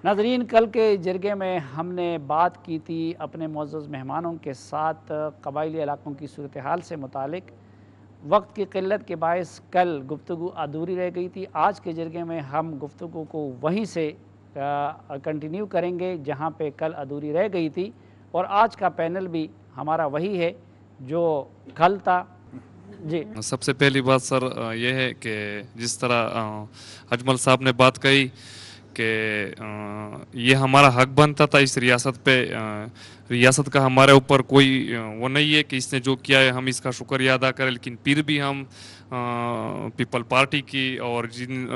ناظرین، کل کے جرگے میں ہم نے بات کی تھی اپنے معزز مہمانوں کے ساتھ قبائلی علاقوں کی صورتحال سے متعلق۔ وقت کی قلت کے باعث کل گفتگو ادھوری رہ گئی تھی۔ آج کے جرگے میں ہم گفتگو کو وہیں سے کنٹینیو کریں گے جہاں پہ کل ادھوری رہ گئی تھی، اور آج کا پینل بھی ہمارا وہی ہے جو کل تھا۔ جی، سب سے پہلی بات سر یہ ہے کہ جس طرح اجمل صاحب نے بات کہی کہ یہ ہمارا حق بنتا تھا اس ریاست پہ، ریاست کا ہمارے اوپر کوئی وہ نہیں ہے کہ اس نے جو کیا ہے ہم اس کا شکریہ ادا کریں، لیکن پھر بھی ہم پیپل پارٹی کی اور جن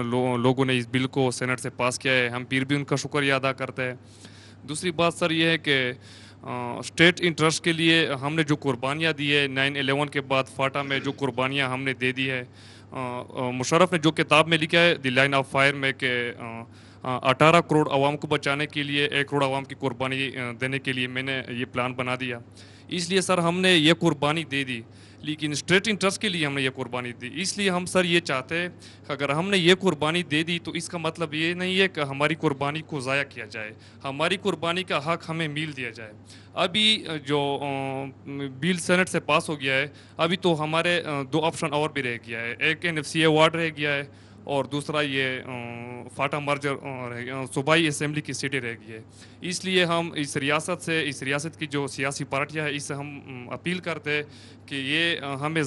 لوگوں نے اس بل کو سینٹ سے پاس کیا ہے ہم پھر بھی ان کا شکریہ ادا کرتے ہیں۔ دوسری بات سر یہ ہے کہ اسٹیٹ انٹرسٹ کے لیے ہم نے جو قربانیاں دی ہے 9/11 کے بعد فاٹا میں جو قربانیاں ہم نے دے دی ہے، مشرف نے جو کتاب میں لکھا ہے دی لائن آف فائر میں کہ 18 کروڑ عوام کو بچانے کے لیے 1 کروڑ عوام کی قربانی دینے کے لیے میں نے یہ پلان بنا دیا، اس لیے سر ہم نے یہ قربانی دے دی، لیکن اسٹیٹ انٹرسٹ کے لیے ہم نے یہ قربانی دی۔ اس لیے ہم سر یہ چاہتے ہیں کہ اگر ہم نے یہ قربانی دے دی تو اس کا مطلب یہ نہیں ہے کہ ہماری قربانی کو ضائع کیا جائے، ہماری قربانی کا حق ہمیں میل دیا جائے۔ ابھی جو بل سینٹ سے پاس ہو گیا ہے، ابھی تو ہمارے 2 آپشن اور بھی رہ گیا ہے، ایک NFCA وارڈ رہ گیا ہے اور دوسرا یہ فاٹا مرجر صوبائی اسمبلی کی سیٹیں رہ گئی ہے۔ اس لیے ہم اس ریاست کی جو سیاسی پارٹیاں ہیں اس سے ہم اپیل کرتے ہیں کہ یہ ہمیں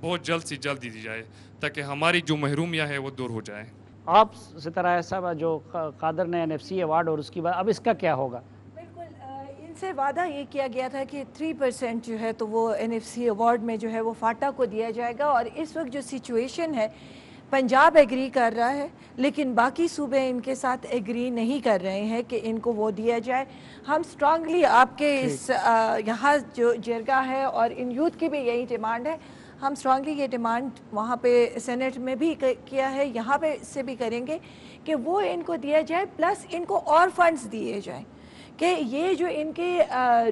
بہت جلد سے جلد دی جائے تاکہ ہماری جو محرومیاں ہے وہ دور ہو جائے۔ آپ ستارہ صاحب، جو قادر نے NFC ایوارڈ اور اس کی بات، اب اس کا کیا ہوگا؟ ان سے وعدہ یہ کیا گیا تھا کہ 3% جو ہے تو وہ NFC ایوارڈ میں جو ہے وہ فاٹا کو دیا جائے گا، اور اس وقت جو سچویشن ہے پنجاب ایگری کر رہا ہے لیکن باقی صوبے ان کے ساتھ ایگری نہیں کر رہے ہیں کہ ان کو وہ دیا جائے۔ ہم سٹرانگلی آپ کے اس یہاں جو جرگہ ہے اور ان یوتھ کی بھی یہی ڈیمانڈ ہے، ہم سٹرانگلی یہ ڈیمانڈ وہاں پہ سینٹ میں بھی کیا ہے، یہاں پہ سے بھی کریں گے کہ وہ ان کو دیا جائے، پلس ان کو اور فنڈز دیے جائیں کہ یہ جو ان کے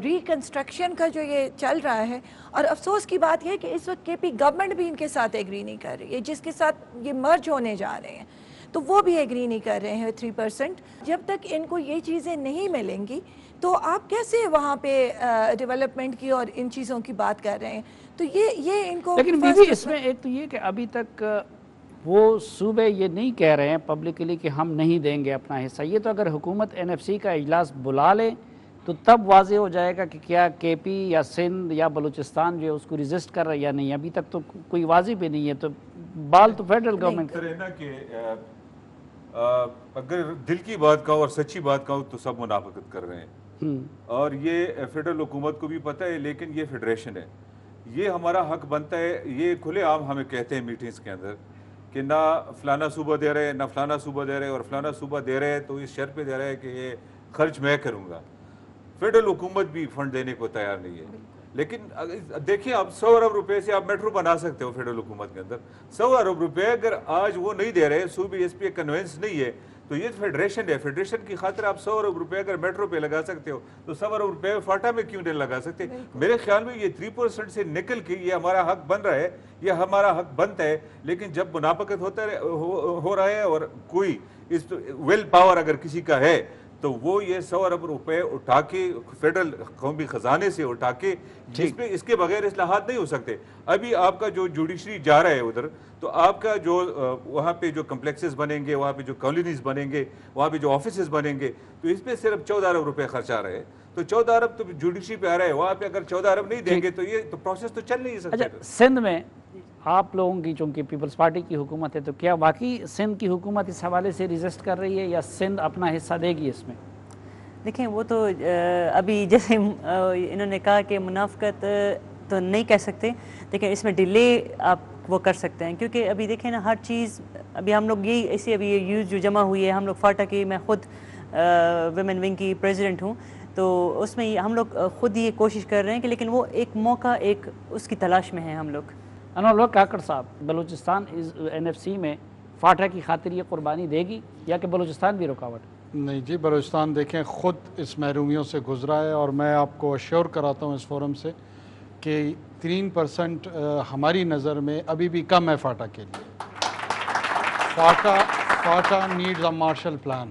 ریکنسٹرکشن کا جو یہ چل رہا ہے، اور افسوس کی بات یہ ہے کہ اس وقت KP گورنمنٹ بھی ان کے ساتھ ایگری نہیں کر رہی ہے، جس کے ساتھ یہ مرج ہونے جا رہے ہیں تو وہ بھی ایگری نہیں کر رہے ہیں 3%۔ جب تک ان کو یہ چیزیں نہیں ملیں گی تو آپ کیسے وہاں پہ ڈیولپمنٹ کی اور ان چیزوں کی بات کر رہے ہیں؟ تو یہ ان کو لیکن بھی اس میں ایک تو یہ کہ ابھی تک وہ صوبے یہ نہیں کہہ رہے ہیں پبلکلی کہ ہم نہیں دیں گے اپنا حصہ۔ یہ تو اگر حکومت NFC کا اجلاس بلا لے تو تب واضح ہو جائے گا کہ کیا KP یا سندھ یا بلوچستان جو ہے اس کو ریزسٹ کر رہا ہے یا نہیں۔ ابھی تک تو کوئی واضح بھی نہیں ہے، تو بال تو فیڈرل گورنمنٹ ہے نا کہ اگر دل کی بات کہو اور سچی بات کہو تو سب منافقت کر رہے ہیں، اور یہ فیڈرل حکومت کو بھی پتہ ہے، لیکن یہ فیڈریشن ہے، یہ ہمارا حق بنتا ہے۔ یہ کھلے عام ہمیں کہتے ہیں میٹنگز کے اندر کہ نہ فلانا صوبہ دے رہے نہ فلانا صوبہ دے رہے، اور فلانا صوبہ دے رہے تو اس شرط پہ دے رہے ہے کہ یہ خرچ میں کروں گا۔ فیڈرل حکومت بھی فنڈ دینے کو تیار نہیں ہے، لیکن دیکھیں آپ 100 ارب روپے سے آپ میٹرو بنا سکتے ہو فیڈرل حکومت کے اندر۔ 100 ارب روپے اگر آج وہ نہیں دے رہے، صوبے اس پہ کنوینس نہیں ہے، تو یہ فیڈریشن ہے، فیڈریشن کی خاطر آپ 100 ارب روپے اگر میٹرو پہ لگا سکتے ہو تو 100 ارب روپے فاٹا میں کیوں نہیں لگا سکتے؟ میرے خیال میں یہ 3% سے نکل کے یہ ہمارا حق بن رہا ہے، یہ ہمارا حق بنتا ہے، لیکن جب منافقت ہو رہا ہے اور کوئی اس ویل پاور اگر کسی کا ہے تو وہ یہ 100 ارب روپے اٹھا کے فیڈرل قومی خزانے سے اٹھا کے، جس پہ اس کے بغیر اصلاحات نہیں ہو سکتے۔ ابھی آپ کا جو جوڈیشری جا رہا ہے ادھر، تو آپ کا جو وہاں پہ جو کمپلیکسز بنیں گے، وہاں پہ جو کالونیز بنیں گے، وہاں پہ جو آفیسز بنیں گے، تو اس پہ صرف 14 ارب روپے خرچ آ رہے ہیں، تو 14 ارب تو جوڈیشری پہ آ رہا ہے، وہاں پہ اگر 14 ارب نہیں دیں گے تو یہ تو پروسیس تو چل نہیں سکتا۔ اچھا، سندھ میں آپ لوگوں کی چونکہ پیپلز پارٹی کی حکومت ہے، تو کیا واقعی سندھ کی حکومت اس حوالے سے ریزسٹ کر رہی ہے یا سندھ اپنا حصہ دے گی اس میں؟ دیکھیں وہ تو ابھی جیسے انہوں نے کہا کہ منافقت تو نہیں کہہ سکتے، لیکن اس میں ڈیلے آپ وہ کر سکتے ہیں، کیونکہ ابھی دیکھیں نا ہر چیز، ابھی ہم لوگ یہی ایسے ابھی یوز جو جمع ہوئی ہے، ہم لوگ فاٹا کی، میں خود ویمن ونگ کی پریزیڈنٹ ہوں، تو اس میں ہم لوگ خود یہ کوشش کر رہے ہیں کہ لیکن وہ ایک موقع ایک اس کی تلاش میں ہیں ہم لوگ۔ انور کاکڑ صاحب، بلوچستان NFC میں فاٹا کی خاطر یہ قربانی دے گی یا کہ بلوچستان بھی رکاوٹ؟ نہیں جی، بلوچستان دیکھیں خود اس محرومیوں سے گزرا ہے، اور میں آپ کو اشور کراتا ہوں اس فورم سے کہ 3% ہماری نظر میں ابھی بھی کم ہے فاٹا کے لیے۔ فاٹا نیڈز اے مارشل پلان،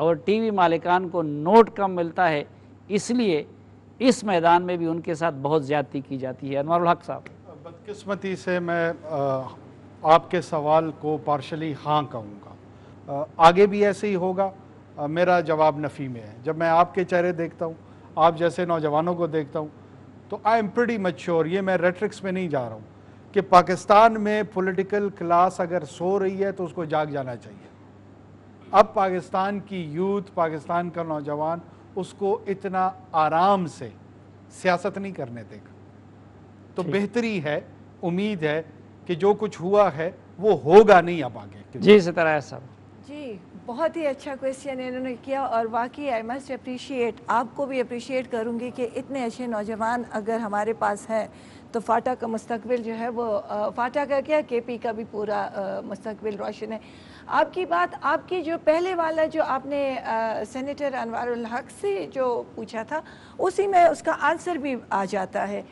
اور ٹی وی مالکان کو نوٹ کم ملتا ہے، اس لیے اس میدان میں بھی ان کے ساتھ بہت زیادتی کی جاتی ہے۔ انوار الحق صاحب، بدقسمتی سے میں آپ کے سوال کو پارشلی ہاں کہوں گا، آگے بھی ایسے ہی ہوگا۔ میرا جواب نفی میں ہے۔ جب میں آپ کے چہرے دیکھتا ہوں، آپ جیسے نوجوانوں کو دیکھتا ہوں، تو آئی ایم پریٹی میچور، یہ میں ریٹرکس میں نہیں جا رہا ہوں، کہ پاکستان میں پولیٹیکل کلاس اگر سو رہی ہے تو اس کو جاگ جانا چاہیے۔ اب پاکستان کی یوتھ، پاکستان کا نوجوان اس کو اتنا آرام سے سیاست نہیں کرنے دے گا، تو بہتری ہے، امید ہے کہ جو کچھ ہوا ہے وہ ہوگا نہیں اب آگے۔ جی ستارہ صاحب، جی بہت ہی اچھا کویسچن انہوں نے کیا، اور واقعی آئی مسٹ اپریشیٹ، آپ کو بھی اپریشیٹ کروں گی کہ اتنے اچھے نوجوان اگر ہمارے پاس ہیں تو فاٹا کا مستقبل جو ہے وہ، فاٹا کا کیا، کے پی کا بھی پورا مستقبل روشن ہے۔ آپ کی بات، آپ کی جو پہلے والا جو آپ نے سینیٹر انوار الحق سے جو پوچھا تھا، اسی میں اس کا آنسر بھی آ جاتا ہے۔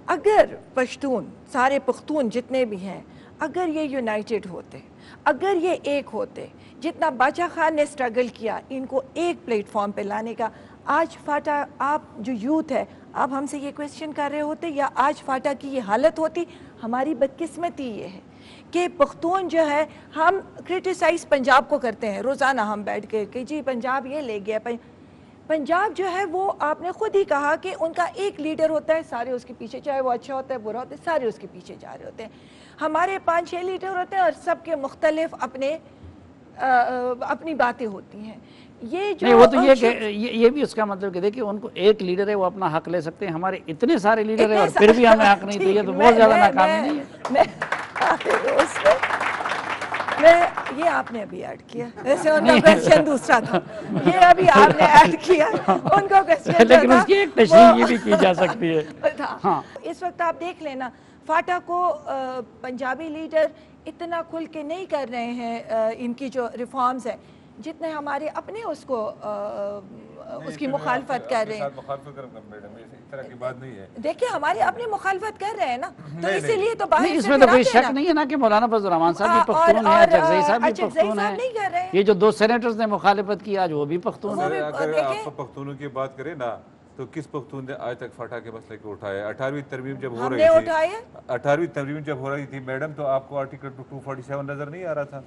اگر پشتون، سارے پختون جتنے بھی ہیں، اگر یہ یونائٹڈ ہوتے، اگر یہ ایک ہوتے، جتنا باچا خان نے سٹرگل کیا ان کو ایک پلیٹ فارم پہ لانے کا، آج فاٹا، آپ جو یوتھ ہے، آپ ہم سے یہ کویسچن کر رہے ہوتے یا آج فاٹا کی یہ حالت ہوتی؟ ہماری بدقسمتی یہ ہے کہ پختون جو ہے، ہم کرٹیسائز پنجاب کو کرتے ہیں روزانہ ہم بیٹھ کے کہ جی پنجاب یہ لے گیا۔ پنجاب جو ہے وہ آپ نے خود ہی کہا کہ ان کا ایک لیڈر ہوتا ہے، سارے اس کے پیچھے، چاہے وہ اچھا ہوتا ہے برا ہوتا ہے، سارے اس کے پیچھے جا رہے ہوتے ہیں۔ ہمارے 5-6 لیڈر ہوتے ہیں اور سب کے مختلف اپنی باتیں ہوتی ہیں۔ یہ جو نہیں، وہ تو یہ بھی اس کا مطلب کہ دیکھیں ان کو ایک لیڈر ہے وہ اپنا حق لے سکتے ہیں، ہمارے اتنے سارے لیڈر ہیں اور پھر بھی ہمیں حق نہیں دیے، تو بہت زیادہ ناکامی نہیں ہے۔ یہ آپ نے ابھی ایڈ کیا، ویسے ان کا کویسچن دوسرا تھا، یہ ابھی آپ نے ایڈ کیا، ان کا کویسچن لیکن اس کی ایک تشریح یہ بھی کی جا سکتی ہے۔ ہاں، اس وقت آپ دیکھ لینا فاٹا کو پنجابی لیڈر اتنا کھل کے نہیں کر رہے ہیں ان کی جو ریفارمز ہیں، جتنے ہمارے اپنے اس کو اس کی مخالفت کر رہے ہیں۔ دیکھیں ہمارے اپنے مخالفت کر رہے ہیں نا، تو اسی لیے تو باہر اس میں تو کوئی شک نہیں ہے نا کہ مولانا فضل الرحمان صاحب بھی پختون ہیں، اچکزئی صاحب بھی پختون ہیں، یہ جو 2 سینیٹرز نے مخالفت کی آج وہ بھی پختون ہیں۔ اگر آپ پختونوں کی بات کریں نا، تو کس پختون نے آج تک فاٹا کے مسئلے کو اٹھایا؟ 18ویں ترمیم جب ہو رہی تھی، 18ویں ترمیم جب ہو رہی تھی میڈم، تو آپ کو آرٹیکل 247 نظر نہیں آ رہا تھا؟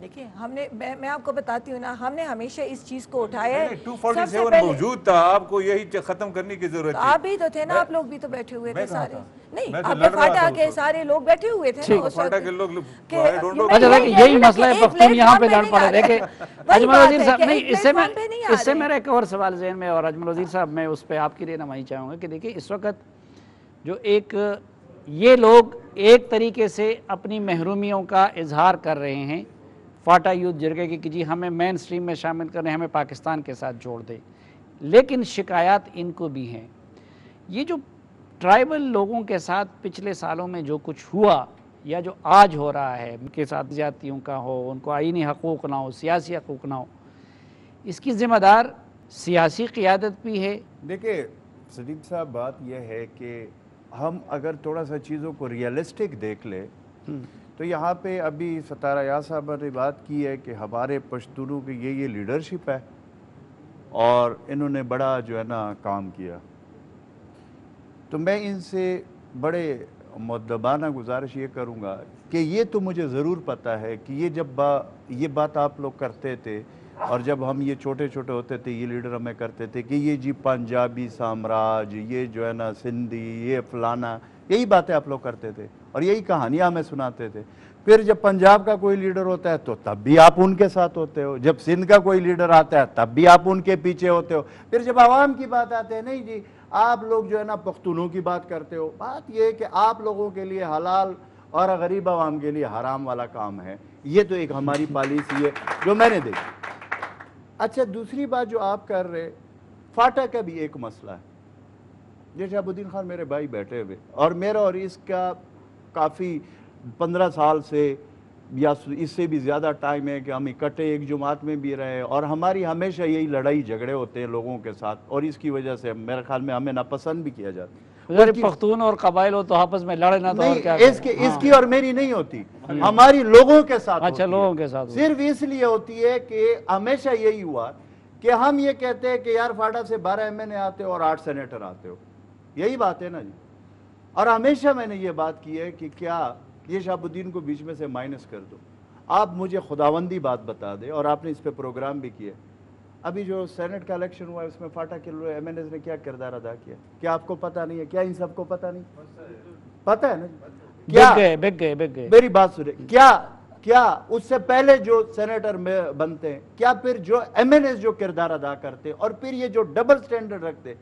دیکھیں ہم نے، میں آپ کو بتاتی ہوں نا، ہم نے ہمیشہ اس چیز کو اٹھایا ہے۔ 247 موجود تھا، آپ کو یہی ختم کرنے کی ضرورت تھی۔ آپ بھی تو تھے نا، آپ لوگ بھی تو بیٹھے ہوئے تھے سارے، نہیں آپ نے فاٹا کے سارے لوگ بیٹھے ہوئے تھے نا، فاٹا کے لوگ۔ اچھا دیکھیں یہی مسئلہ ہے، پختون یہاں پہ لڑ پڑے۔ دیکھیں اجمل وزیر صاحب، نہیں اس سے میرا ایک اور سوال ذہن میں، اور اجمل وزیر صاحب میں اس پہ آپ کی رہنمائی چاہوں گا کہ دیکھیں اس وقت جو ایک یہ لوگ ایک طریقے سے اپنی محرومیوں کا اظہار کر رہے ہیں فاٹا یوتھ جرگے کی کہ جی ہمیں مین سٹریم میں شامل کریں، ہمیں پاکستان کے ساتھ جوڑ دیں، لیکن شکایات ان کو بھی ہیں۔ یہ جو ٹرائبل لوگوں کے ساتھ پچھلے سالوں میں جو کچھ ہوا یا جو آج ہو رہا ہے، ان کے ساتھ زیادتیوں کا ہو، ان کو آئینی حقوق نہ ہو، سیاسی حقوق نہ ہو، اس کی ذمہ دار سیاسی قیادت بھی ہے۔ دیکھیں سلیم صاحب، بات یہ ہے کہ ہم اگر تھوڑا سا چیزوں کو ریئلسٹک دیکھ لیں تو یہاں پہ ابھی ستارہ یا صاحب نے بات کی ہے کہ ہمارے پشتونوں کی یہ لیڈرشپ ہے اور انہوں نے بڑا جو ہے نا کام کیا، تو میں ان سے بڑے مؤدبانہ گزارش یہ کروں گا کہ یہ تو مجھے ضرور پتہ ہے کہ یہ جب یہ بات آپ لوگ کرتے تھے اور جب ہم یہ چھوٹے چھوٹے ہوتے تھے، یہ لیڈر ہمیں کرتے تھے کہ یہ جی پنجابی سامراج، یہ جو ہے نا سندھی، یہ فلانا، یہی باتیں آپ لوگ کرتے تھے اور یہی کہانیاں ہمیں سناتے تھے۔ پھر جب پنجاب کا کوئی لیڈر ہوتا ہے تو تب بھی آپ ان کے ساتھ ہوتے ہو، جب سندھ کا کوئی لیڈر آتا ہے تب بھی آپ ان کے پیچھے ہوتے ہو، پھر جب عوام کی بات آتے ہیں نہیں جی آپ لوگ جو ہے نا پختونوں کی بات کرتے ہو۔ بات یہ ہے کہ آپ لوگوں کے لیے حلال اور غریب عوام کے لیے حرام والا کام ہے، یہ تو ایک ہماری پالیسی ہے جو میں نے دیکھی۔ اچھا دوسری بات جو آپ کر رہے، فاٹا کا بھی ایک مسئلہ ہے، جیسے شہاب الدین خان میرے بھائی بیٹھے ہوئے اور میرا اور اس کا کافی 15 سال سے یا اس سے بھی زیادہ ٹائم ہے کہ ہم اکٹھے ایک جماعت میں بھی رہے اور ہماری ہمیشہ یہی لڑائی جھگڑے ہوتے ہیں لوگوں کے ساتھ اور اس کی وجہ سے میرے خیال میں ہمیں ناپسند بھی کیا جاتا ہے۔ پختون اور قبائل ہو تو آپس میں لڑے نہ تو اور کیا اس کی اور میری نہیں ہوتی، ہماری لوگوں کے ساتھ اچھا لوگوں کے ساتھ صرف اس لیے ہوتی ہے کہ ہمیشہ یہی ہوا کہ ہم یہ کہتے ہیں کہ یار فاٹا سے 12 MNA آتے ہو اور 8 سینیٹر آتے ہو، یہی بات ہے نا جی. اور ہمیشہ میں نے یہ بات کی ہے کہ کیا یہ شہاب الدین کو بیچ میں سے مائنس کر دو، آپ مجھے خداوندی بات بتا دیں. اور آپ نے اس پہ پروگرام بھی کیا. ابھی جو سینٹ کا الیکشن ہوا ہے اس میں فاٹا کے MNAs نے کیا کردار ادا کیا؟ کیا آپ کو پتہ نہیں ہے؟ کیا ان سب کو پتہ نہیں پتہ ہے نا؟ بک گئے میری بات سنیں، کیا اس سے پہلے جو سینیٹر میں بنتے ہیں، کیا پھر جو MNAs جو کردار ادا کرتے اور پھر یہ جو ڈبل سٹینڈرڈ رکھتے؟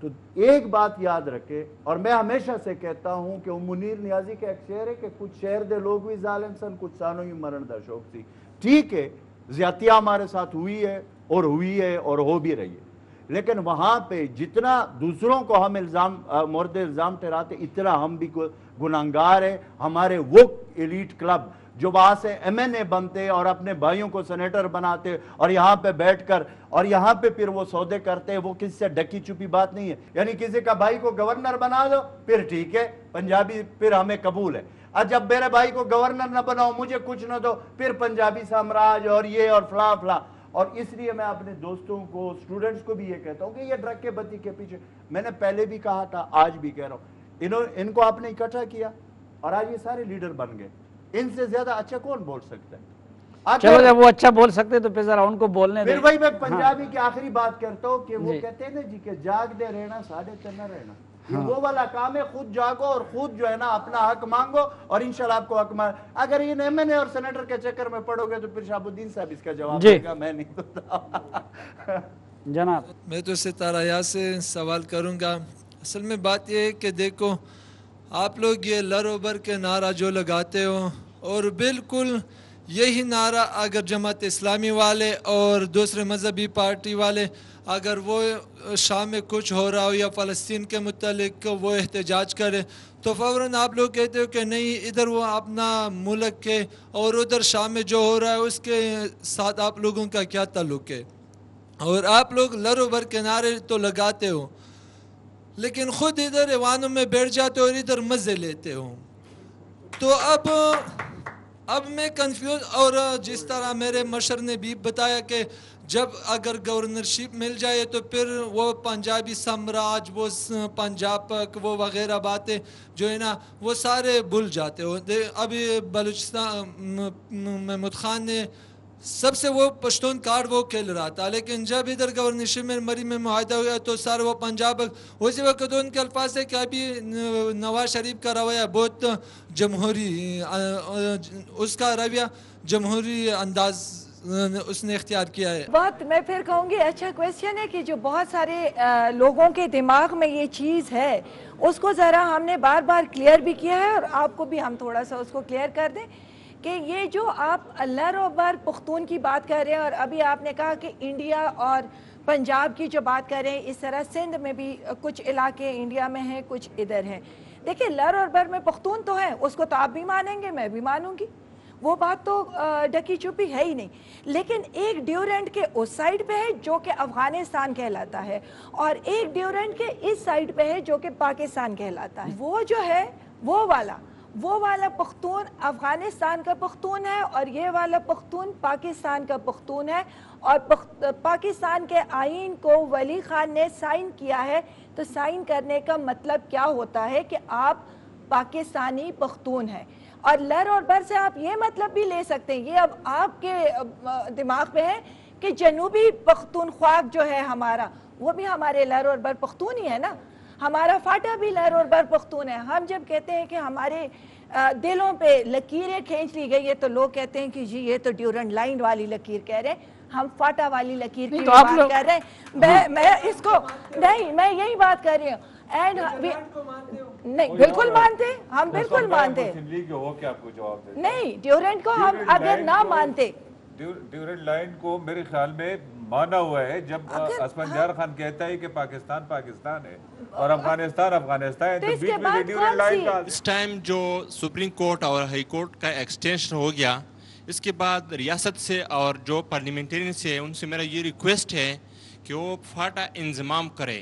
تو ایک بات یاد رکھے، اور میں ہمیشہ سے کہتا ہوں کہ منیر نیازی کا ایک شعر ہے کہ کچھ شہر دے لوگ بھی ظالم سن، کچھ سانوں ہی مرن دا شوق سی. ٹھیک ہے، زیادتیاں ہمارے ساتھ ہوئی ہے اور ہو بھی رہی ہے، لیکن وہاں پہ جتنا دوسروں کو ہم مورد الزام ٹھہراتے اتنا ہم بھی گناہگار ہیں. ہمارے وہ ایلیٹ کلب جو وہاں سے MNA بنتے اور اپنے بھائیوں کو سینیٹر بناتے اور یہاں پہ بیٹھ کر اور یہاں پہ پھر وہ سودے کرتے، وہ کسی سے ڈکی چھپی بات نہیں ہے. یعنی کسی کا بھائی کو گورنر بنا دو پھر ٹھیک ہے، پنجابی پھر ہمیں قبول ہے. اور جب میرے بھائی کو گورنر نہ بناؤ، مجھے کچھ نہ دو، پھر پنجابی سامراج اور یہ اور فلاں فلاں. اور اس لیے میں اپنے دوستوں کو، اسٹوڈنٹس کو بھی یہ کہتا ہوں کہ یہ ڈرگ کے بتی کے پیچھے، میں نے پہلے بھی کہا تھا، آج بھی کہہ رہا ہوں، ان کو آپ نے اکٹھا کیا اور آج یہ سارے لیڈر بن گئے. ان سے زیادہ اچھا کون بول سکتا ہے؟ چلو جب وہ اچھا بول سکتے تو پھر ذرا ان کو بولنے دیں. پھر وہی میں پنجابی کی آخری بات کرتا ہوں کہ وہ کہتے ہیں نا جی کہ جاگ دے رہنا ساڑھے تنہ رہنا. یہ وہ والا کام ہے، خود جاگو اور خود جو ہے نا اپنا حق مانگو اور انشاءاللہ آپ کو حق مانگو. اگر ان MNA اور سینیٹر کے چکر میں پڑو گے تو پھر شہاب الدین صاحب اس کا جواب دے گا، میں نہیں بتا. جناب میں تو ستارہ یا سے سوال کروں گا. اصل میں بات یہ ہے کہ دیکھو آپ لوگ یہ لر و بر کے نعرہ جو لگاتے ہو، اور بالکل یہی نعرہ اگر جماعت اسلامی والے اور دوسرے مذہبی پارٹی والے اگر وہ شام میں کچھ ہو رہا ہو یا فلسطین کے متعلق وہ احتجاج کرے تو فوراً آپ لوگ کہتے ہو کہ نہیں ادھر وہ اپنا ملک کے اور ادھر شام میں جو ہو رہا ہے اس کے ساتھ آپ لوگوں کا کیا تعلق ہے. اور آپ لوگ لر و بر کے نعرے تو لگاتے ہو لیکن خود ادھر ایوانوں میں بیٹھ جاتے ہو اور ادھر مزے لیتے ہو. تو اب میں کنفیوز. اور جس طرح میرے مشر نے بھی بتایا کہ جب اگر گورنرشپ مل جائے تو پھر وہ پنجابی سامراج، وہ پنجاب پک، وہ وغیرہ باتیں جو ہے نا وہ سارے بھول جاتے ہو. ابھی بلوچستان محمود خان نے سب سے وہ پشتون کارڈ وہ کھیل رہا تھا، لیکن جب ادھر گورنرشپ میں مری میں معاہدہ ہوا تو سارے وہ پنجاب. اسی وقت ان کے الفاظ ہے کہ ابھی نواز شریف کا رویہ بہت جمہوری، اس کا رویہ جمہوری انداز اس نے اختیار کیا ہے. بات میں پھر کہوں گی اچھا کویسچن ہے کہ جو بہت سارے لوگوں کے دماغ میں یہ چیز ہے اس کو ذرا ہم نے بار بار کلیئر بھی کیا ہے اور آپ کو بھی ہم تھوڑا سا اس کو کلیئر کر دیں کہ یہ جو آپ لر و بر پختون کی بات کر رہے ہیں اور ابھی آپ نے کہا کہ انڈیا اور پنجاب کی جو بات کر رہے ہیں، اس طرح سندھ میں بھی کچھ علاقے انڈیا میں ہیں کچھ ادھر ہیں. دیکھیں لر اور بر میں پختون تو ہے، اس کو تو آپ بھی مانیں گے، میں بھی مانوں گی، وہ بات تو ڈکی چھپی ہے ہی نہیں. لیکن ایک ڈیورنٹ کے اس سائڈ پہ ہے جو کہ افغانستان کہلاتا ہے اور ایک ڈیورنٹ کے اس سائڈ پہ ہے جو کہ پاکستان کہلاتا ہے. وہ جو ہے وہ والا پختون افغانستان کا پختون ہے اور یہ والا پختون پاکستان کا پختون ہے. اور پاکستان کے آئین کو ولی خان نے سائن کیا ہے. تو سائن کرنے کا مطلب کیا ہوتا ہے کہ آپ پاکستانی پختون ہیں. اور لر اور بر سے آپ یہ مطلب بھی لے سکتے ہیں، یہ اب آپ کے دماغ پہ ہے کہ جنوبی پختونخوا جو ہے ہمارا، وہ بھی ہمارے لر اور بر پختون ہی ہے نا. ہمارا فاٹا بھی لر اور بر پختون ہے. ہم جب کہتے ہیں کہ ہمارے دلوں پہ لکیریں کھینچ لی گئی ہے تو لوگ کہتے ہیں کہ جی یہ تو ڈیورنٹ لائن والی لکیر کہہ رہے ہیں، ہم فاٹا والی لکیر کی بات کر رہے ہیں. میں اس کو نہیں، میں یہی بات کر رہی ہوں. نہیں بالکل مانتے، ہم بالکل مانتے نہیں. ڈیورنٹ کو ہم اگر نہ مانتے، ڈیورنٹ لائن کو میرے خیال میں مانا ہوا ہے جب اسفندیار خان کہتا ہے کہ پاکستان پاکستان ہے اور افغانستان افغانستان ہے، تو بیچ میں ڈیورنٹ لائن کا اس ٹائم جو سپریم کورٹ اور ہائی کورٹ کا ایکسٹینشن ہو گیا، اس کے بعد ریاست سے اور جو پارلیمنٹرین سے ان سے میرا یہ ریکویسٹ ہے کہ وہ فاٹا انضمام کرے.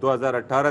2018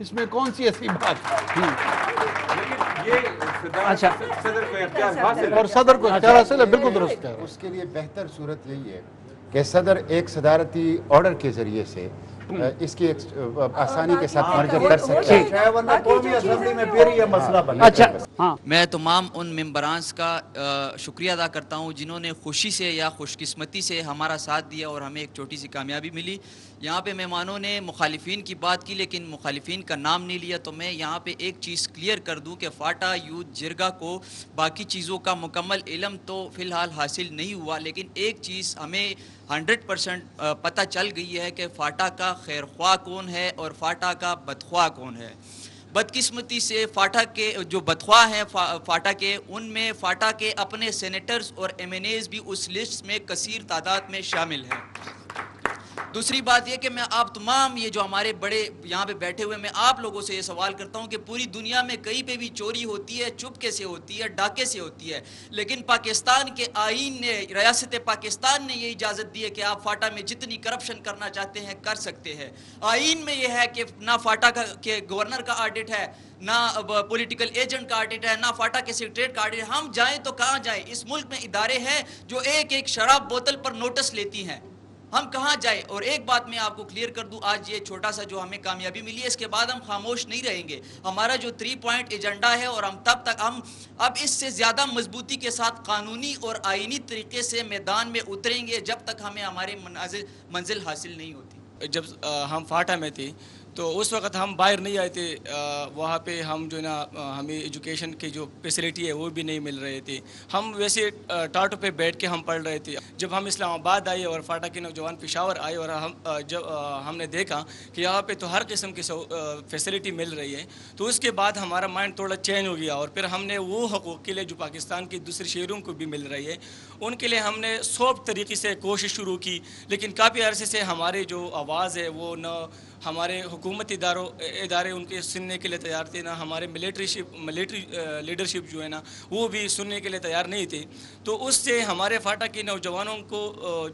اس میں کون سی ایسی بات ہے؟ اچھا صدر کو اختیار حاصل اور صدر کو اختیار حاصل ہے، بالکل درست کہہ رہے ہیں. اس کے لیے بہتر صورت یہی ہے کہ صدر ایک صدارتی آرڈر کے ذریعے سے اس کی آسانی کے ساتھ مرجر کر سکتے ہیں. ورنہ قومی اسمبلی میں پھر یہ مسئلہ بنے. اچھا ہاں میں تمام ان ممبرانس کا شکریہ ادا کرتا ہوں جنہوں نے خوشی سے یا خوش قسمتی سے ہمارا ساتھ دیا اور ہمیں ایک چھوٹی سی کامیابی ملی. یہاں پہ مہمانوں نے مخالفین کی بات کی لیکن مخالفین کا نام نہیں لیا، تو میں یہاں پہ ایک چیز کلیئر کر دوں کہ فاٹا یوتھ جرگہ کو باقی چیزوں کا مکمل علم تو فی الحال حاصل نہیں ہوا، لیکن ایک چیز ہمیں 100% پتہ چل گئی ہے کہ فاٹا کا خیر خواہ کون ہے اور فاٹا کا بدخواہ کون ہے. بدقسمتی سے فاٹا کے جو بدخواہ ہیں فاٹا کے، ان میں فاٹا کے اپنے سینیٹرز اور ایم این ایز بھی اس لسٹ میں کثیر تعداد میں شامل ہیں. دوسری بات یہ کہ میں آپ تمام یہ جو ہمارے بڑے یہاں پہ بیٹھے ہوئے، میں آپ لوگوں سے یہ سوال کرتا ہوں کہ پوری دنیا میں کہیں پہ بھی چوری ہوتی ہے چپکے سے ہوتی ہے، ڈاکے سے ہوتی ہے، لیکن پاکستان کے آئین نے، ریاست پاکستان نے یہ اجازت دی ہے کہ آپ فاٹا میں جتنی کرپشن کرنا چاہتے ہیں کر سکتے ہیں. آئین میں یہ ہے کہ نہ فاٹا کے گورنر کا آڈٹ ہے، نہ پولیٹیکل ایجنٹ کا آڈٹ ہے، نہ فاٹا کے سیکریٹریٹ کا آڈٹ ہے. ہم جائیں تو کہاں جائیں؟ اس ملک میں ادارے ہیں جو ایک ایک شراب بوتل پر نوٹس لیتی ہیں، ہم کہاں جائیں؟ اور ایک بات میں آپ کو کلیئر کر دوں، آج یہ چھوٹا سا جو ہمیں کامیابی ملی ہے، اس کے بعد ہم خاموش نہیں رہیں گے. ہمارا جو 3 پوائنٹ ایجنڈا ہے، اور ہم تب تک ہم اب اس سے زیادہ مضبوطی کے ساتھ قانونی اور آئینی طریقے سے میدان میں اتریں گے جب تک ہمیں ہمارے منزل حاصل نہیں ہوتی. جب ہم فاٹا میں تھے تو اس وقت ہم باہر نہیں آئے تھے، وہاں پہ ہم جو ہے نا ہمیں ایجوکیشن کی جو فیسلٹی ہے وہ بھی نہیں مل رہے تھے. ہم ویسے ٹاٹو پہ بیٹھ کے ہم پڑھ رہے تھے. جب ہم اسلام آباد آئے اور فاٹا کے نوجوان پشاور آئے اور جب ہم نے دیکھا کہ یہاں پہ تو ہر قسم کی فیسلٹی مل رہی ہے، تو اس کے بعد ہمارا مائنڈ تھوڑا چینج ہو گیا. اور پھر ہم نے وہ حقوق کے لیے جو پاکستان کی دوسرے شہروں کو بھی مل رہی ہے، ان کے لیے ہم نے سافٹ طریقے سے کوشش شروع کی. لیکن کافی عرصے سے ہمارے جو آواز ہے وہ نہ ہمارے حکومتی ادارے ان کے سننے کے لیے تیار تھے، نہ ہمارے ملٹری لیڈرشپ جو ہے نا وہ بھی سننے کے لیے تیار نہیں تھے. تو اس سے ہمارے فاٹا کے نوجوانوں کو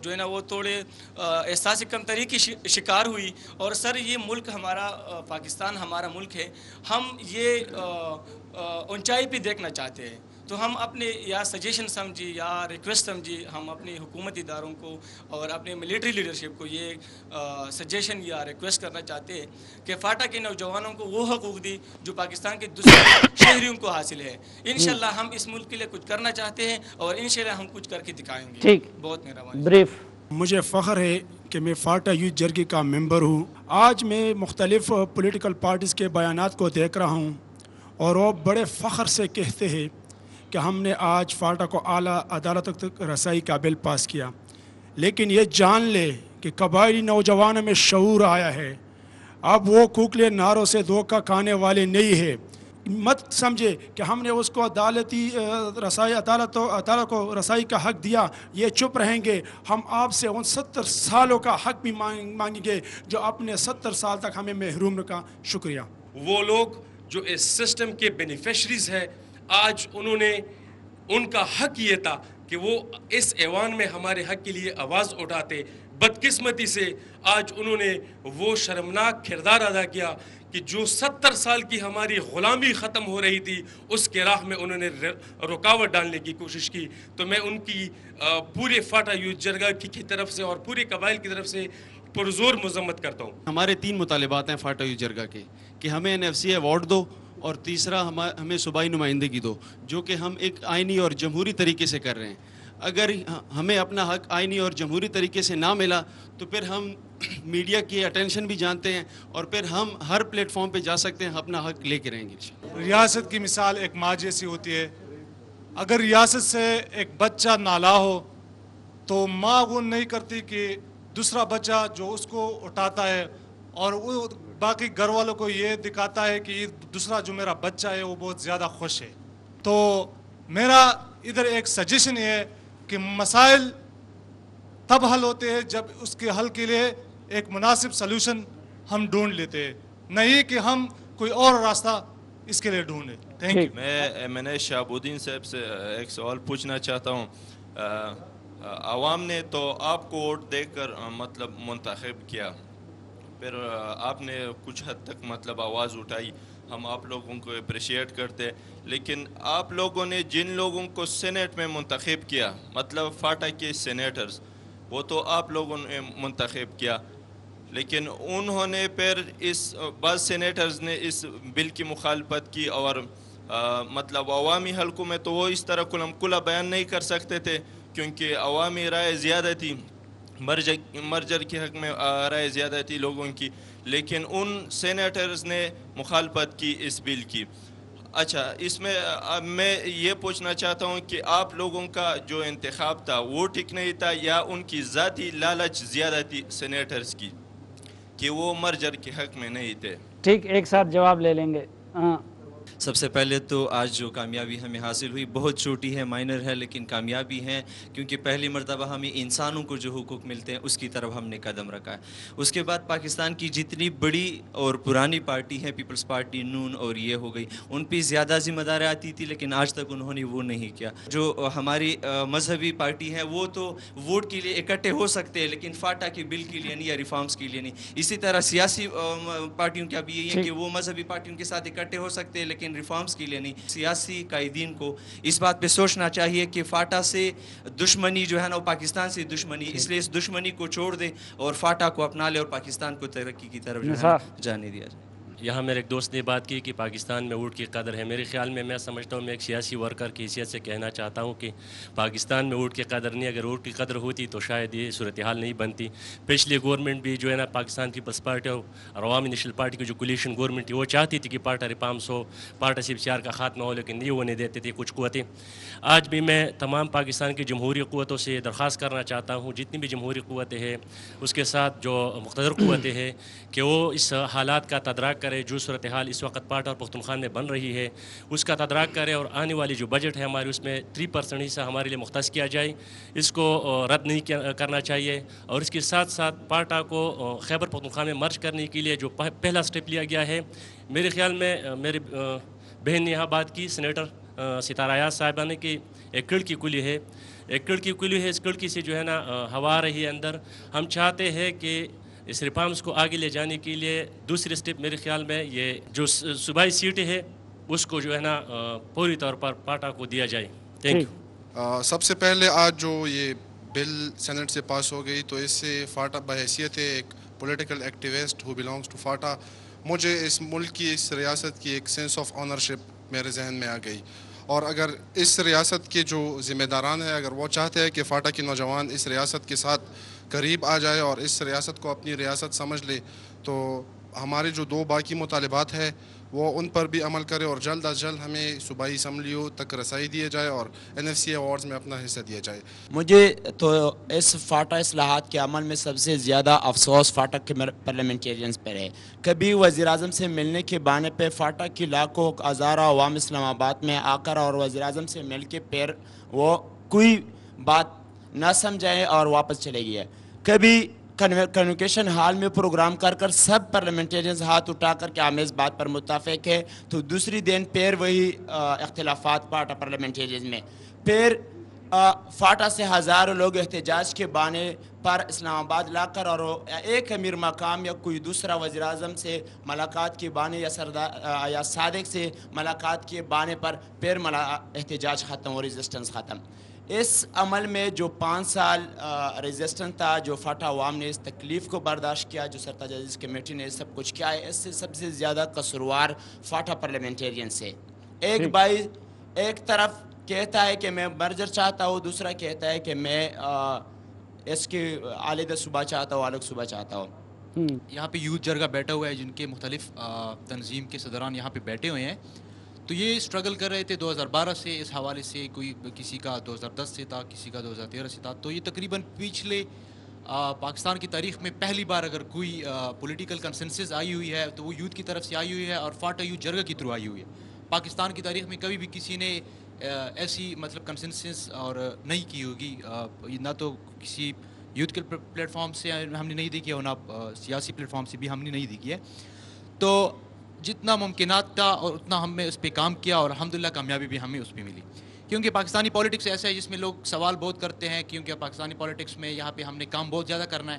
جو ہے نا وہ تھوڑے احساس کمتری کی شکار ہوئی. اور سر یہ ملک ہمارا پاکستان ہمارا ملک ہے، ہم یہ اونچائی پہ دیکھنا چاہتے ہیں. تو ہم اپنے یا سجیشن سمجھی یا ریکویسٹ سمجھی، ہم اپنے حکومتی اداروں کو اور اپنے ملٹری لیڈرشپ کو یہ سجیشن یا ریکویسٹ کرنا چاہتے ہیں کہ فاٹا کے نوجوانوں کو وہ حقوق دی جو پاکستان کے دوسرے شہریوں کو حاصل ہے. انشاءاللہ ہم اس ملک کے لیے کچھ کرنا چاہتے ہیں اور انشاءاللہ ہم کچھ کر کے دکھائیں گے. ٹھیک، بہت مہربانی. بریف. مجھے فخر ہے کہ میں فاٹا یوتھ جرگے کا ممبر ہوں. آج میں مختلف پولیٹیکل پارٹیز کے بیانات کو دیکھ رہا ہوں اور وہ بڑے فخر سے کہتے ہیں کہ ہم نے آج فاٹا کو اعلیٰ عدالت تک رسائی کا بل پاس کیا. لیکن یہ جان لے کہ قبائلی نوجوانوں میں شعور آیا ہے. اب وہ کوکلے نعروں سے دھوکہ کھانے والے نہیں ہیں. مت سمجھے کہ ہم نے اس کو عدالتی رسائی عدالت کو رسائی کا حق دیا، یہ چپ رہیں گے. ہم آپ سے ان 70 سالوں کا حق بھی مانگیں گے جو اپنے 70 سال تک ہمیں محروم رکھا. شکریہ. وہ لوگ جو اس سسٹم کے بینیفیشریز ہیں، آج انہوں نے ان کا حق یہ تھا کہ وہ اس ایوان میں ہمارے حق کے لیے آواز اٹھاتے. بدقسمتی سے آج انہوں نے وہ شرمناک کردار ادا کیا کہ جو 70 سال کی ہماری غلامی ختم ہو رہی تھی اس کے راہ میں انہوں نے رکاوٹ ڈالنے کی کوشش کی. تو میں ان کی پورے فاٹا یوتھ جرگہ کی طرف سے اور پورے قبائل کی طرف سے پرزور مذمت کرتا ہوں. ہمارے 3 مطالبات ہیں فاٹا یوتھ جرگہ کے کہ ہمیں NFC ایوارڈ دو اور تیسرا ہمیں صوبائی نمائندگی دو، جو کہ ہم ایک آئینی اور جمہوری طریقے سے کر رہے ہیں. اگر ہمیں اپنا حق آئینی اور جمہوری طریقے سے نہ ملا تو پھر ہم میڈیا کی اٹینشن بھی جانتے ہیں اور پھر ہم ہر پلیٹ فارم پہ جا سکتے ہیں، اپنا حق لے کے رہیں گے. ریاست کی مثال ایک ماں جیسی ہوتی ہے. اگر ریاست سے ایک بچہ نالا ہو تو ماں وہ نہیں کرتی کہ دوسرا بچہ جو اس کو اٹھاتا ہے اور وہ باقی گھر والوں کو یہ دکھاتا ہے کہ دوسرا جو میرا بچہ ہے وہ بہت زیادہ خوش ہے. تو میرا ادھر ایک سجیشن یہ ہے کہ مسائل تب حل ہوتے ہیں جب اس کے حل کے لیے ایک مناسب سلوشن ہم ڈھونڈ لیتے ہیں، نہیں کہ ہم کوئی اور راستہ اس کے لیے ڈھونڈیں. Thank you. میں نے شہاب الدین صاحب سے ایک سوال پوچھنا چاہتا ہوں. عوام نے تو آپ کو ووٹ دے کر مطلب منتخب کیا، پھر آپ نے کچھ حد تک مطلب آواز اٹھائی, ہم آپ لوگوں کو اپریشیٹ کرتے ہیں, لیکن آپ لوگوں نے جن لوگوں کو سینیٹ میں منتخب کیا, مطلب فاٹا کے سینیٹرز, وہ تو آپ لوگوں نے منتخب کیا, لیکن انہوں نے پھر بعض سینیٹرز نے اس بل کی مخالفت کی, اور مطلب عوامی حلقوں میں تو وہ اس طرح کھلا بیان نہیں کر سکتے تھے کیونکہ عوامی رائے زیادہ تھی, مرجر کے حق میں رائے زیادہ تھی لوگوں کی, لیکن ان سینیٹرز نے مخالفت کی اس بل کی. اچھا, اس میں یہ پوچھنا چاہتا ہوں کہ آپ لوگوں کا جو انتخاب تھا وہ ٹھیک نہیں تھا, یا ان کی ذاتی لالچ زیادہ تھی سینیٹرز کی کہ وہ مرجر کے حق میں نہیں تھے؟ ٹھیک, ایک ساتھ جواب لے لیں گے. سب سے پہلے تو آج جو کامیابی ہمیں حاصل ہوئی بہت چھوٹی ہے, مائنر ہے, لیکن کامیابی ہے, کیونکہ پہلی مرتبہ ہمیں انسانوں کو جو حقوق ملتے ہیں اس کی طرف ہم نے قدم رکھا ہے. اس کے بعد پاکستان کی جتنی بڑی اور پرانی پارٹی ہے, پیپلز پارٹی, نون اور یہ ہو گئی, ان پہ زیادہ ذمہ داری آتی تھی, لیکن آج تک انہوں نے وہ نہیں کیا. جو ہماری مذہبی پارٹی ہے وہ تو ووٹ کے لیے اکٹھے ہو سکتے ہیں, لیکن فاٹا کے بل کے لیے نہیں یا ریفارمز کے لیے نہیں. اسی طرح سیاسی پارٹیوں کا بھی یہی ہے کہ وہ مذہبی پارٹیوں کے ساتھ اکٹھے ہو سکتے ہیں لیکن ریفارمز کے لیے نہیں. سیاسی قائدین کو اس بات پہ سوچنا چاہیے کہ فاٹا سے دشمنی جو ہے نا وہ پاکستان سے دشمنی, اس لیے اس دشمنی کو چھوڑ دے اور فاٹا کو اپنا لے اور پاکستان کو ترقی کی طرف جو ہے جانے دیا جائے. یہاں میرے ایک دوست نے بات کی کہ پاکستان میں ووٹ کی قدر ہے. میرے خیال میں سمجھتا ہوں, میں ایک سیاسی ورکر کی حیثیت سے کہنا چاہتا ہوں کہ پاکستان میں ووٹ کی قدر نہیں. اگر ووٹ کی قدر ہوتی تو شاید یہ صورتحال نہیں بنتی. پچھلی گورنمنٹ بھی جو ہے نا پاکستان پیپلز پارٹی اور عوامی نیشنل پارٹی کی جو کولیشن گورنمنٹ تھی وہ چاہتی تھی کہ پارٹا ریفارمز ہو, پارٹنرشپ چار کا خاتمہ ہو, لیکن نہیں ہونے دیتے تھے کچھ قوتیں. آج بھی میں تمام پاکستان کی جمہوری قوتوں سے درخواست کرنا چاہتا ہوں, جتنی بھی جمہوری قوتیں ہیں اس کے ساتھ جو مقتدر قوتیں ہیں, کہ وہ اس حالات کا تدارک کرے. جو صورتحال اس وقت پاٹا اور پختونخوا میں بن رہی ہے اس کا تدارک کرے, اور آنے والی جو بجٹ ہے ہماری اس میں 3% حصہ ہمارے لیے مختص کیا جائے. اس کو رد نہیں کرنا چاہیے, اور اس کے ساتھ ساتھ پاٹا کو خیبر پختونخوا میں مرج کرنے کے لیے جو پہلا سٹیپ لیا گیا ہے, میرے خیال میں میری بہن نے یہاں بات کی سینیٹر ستارہ ایاز صاحبہ نے کہ ایک کھڑکی کھلی ہے, ایک کھڑکی کھلی ہے, اس کھڑکی سے جو ہے نا ہوا آ رہی ہے اندر. ہم چاہتے ہیں کہ اس ریفارمز کو آگے لے جانے کے لیے دوسری سٹیپ میرے خیال میں یہ جو صوبائی سیٹیں ہے اس کو جو ہے نا پوری طور پر پاٹا کو دیا جائے. Thank you. سب سے پہلے آج جو یہ بل سینٹ سے پاس ہو گئی تو اس سے فاٹا بحیثیت ایک political activist who belongs to FATA, مجھے اس ملک کی, اس ریاست کی ایک سینس آف آنرشپ میرے ذہن میں آ گئی. اور اگر اس ریاست کے جو ذمہ داران ہیں اگر وہ چاہتے ہیں کہ فاٹا کے نوجوان اس ریاست کے ساتھ قریب آ جائے اور اس ریاست کو اپنی ریاست سمجھ لے, تو ہمارے جو 2 باقی مطالبات ہیں وہ ان پر بھی عمل کرے, اور جلد از جلد ہمیں صوبائی اسمبلیوں تک رسائی دیے جائے اور NFC ایوارڈز میں اپنا حصہ دیا جائے. مجھے تو اس فاٹا اصلاحات کے عمل میں سب سے زیادہ افسوس فاٹا کے پارلیمنٹیرینز پر ہے. کبھی وزیر اعظم سے ملنے کے بہانے پہ فاٹا کی لاکھوں ہزاروں عوام اسلام آباد میں آ کر اور وزیر اعظم سے مل کے پھر وہ کوئی بات نہ سمجھائے اور واپس چلے گئے. کبھی کنوکیشن ہال میں پروگرام کر کر سب پارلیمنٹیرینز ہاتھ اٹھا کر کہ ہم اس بات پر متفق ہے, تو دوسری دن پھر وہی اختلافات فاٹا پارلیمنٹیرینز میں. پھر فاٹا سے ہزاروں لوگ احتجاج کے بہانے پر اسلام آباد لا کر اور ایک امیر مقام یا کوئی دوسرا وزیر اعظم سے ملاقات کے بہانے یا صادق سے ملاقات کے بہانے پر پھر احتجاج ختم اور ریزسٹنس ختم. اس عمل میں جو 5 سال ریزسٹنس تھا, جو فاٹا عوام نے اس تکلیف کو برداشت کیا, جو سرتاج عزیز کمیٹی نے سب کچھ کیا ہے, اس سے سب سے زیادہ قصوروار فاٹا پارلیمنٹیرین سے. ایک بھائی ایک طرف کہتا ہے کہ میں مرجر چاہتا ہوں, دوسرا کہتا ہے کہ میں اس کے علیحدہ صوبہ چاہتا ہوں, الگ صوبہ چاہتا ہوں. یہاں پہ یوتھ جرگہ بیٹھا ہوا ہے جن کے مختلف تنظیم کے صدران یہاں پہ بیٹھے ہوئے ہیں. تو یہ سٹرگل کر رہے تھے 2012 سے اس حوالے سے, کوئی کسی کا 2010 سے تھا, کسی کا 2013 سے تھا. تو یہ تقریباً پچھلے پاکستان کی تاریخ میں پہلی بار اگر کوئی پولیٹیکل کنسنسس آئی ہوئی ہے تو وہ یوتھ کی طرف سے آئی ہوئی ہے اور فاٹا یوتھ جرگہ کے تھرو آئی ہوئی ہے. پاکستان کی تاریخ میں کبھی بھی کسی نے ایسی مطلب کنسنسس اور نہیں کی ہوگی, نہ تو کسی یوتھ کے پلیٹ فارم سے ہم نے نہیں دیکھی ہے اور نہ سیاسی پلیٹ فارم سے بھی ہم نے نہیں دیکھی ہے. تو جتنا ممکنات تھا اور اتنا ہم نے اس پہ کام کیا اور الحمدللہ کامیابی بھی ہمیں اس پہ ملی. کیونکہ پاکستانی پولیٹکس ایسا ہے جس میں لوگ سوال بہت کرتے ہیں, کیونکہ پاکستانی پولیٹکس میں یہاں پہ ہم نے کام بہت زیادہ کرنا ہے.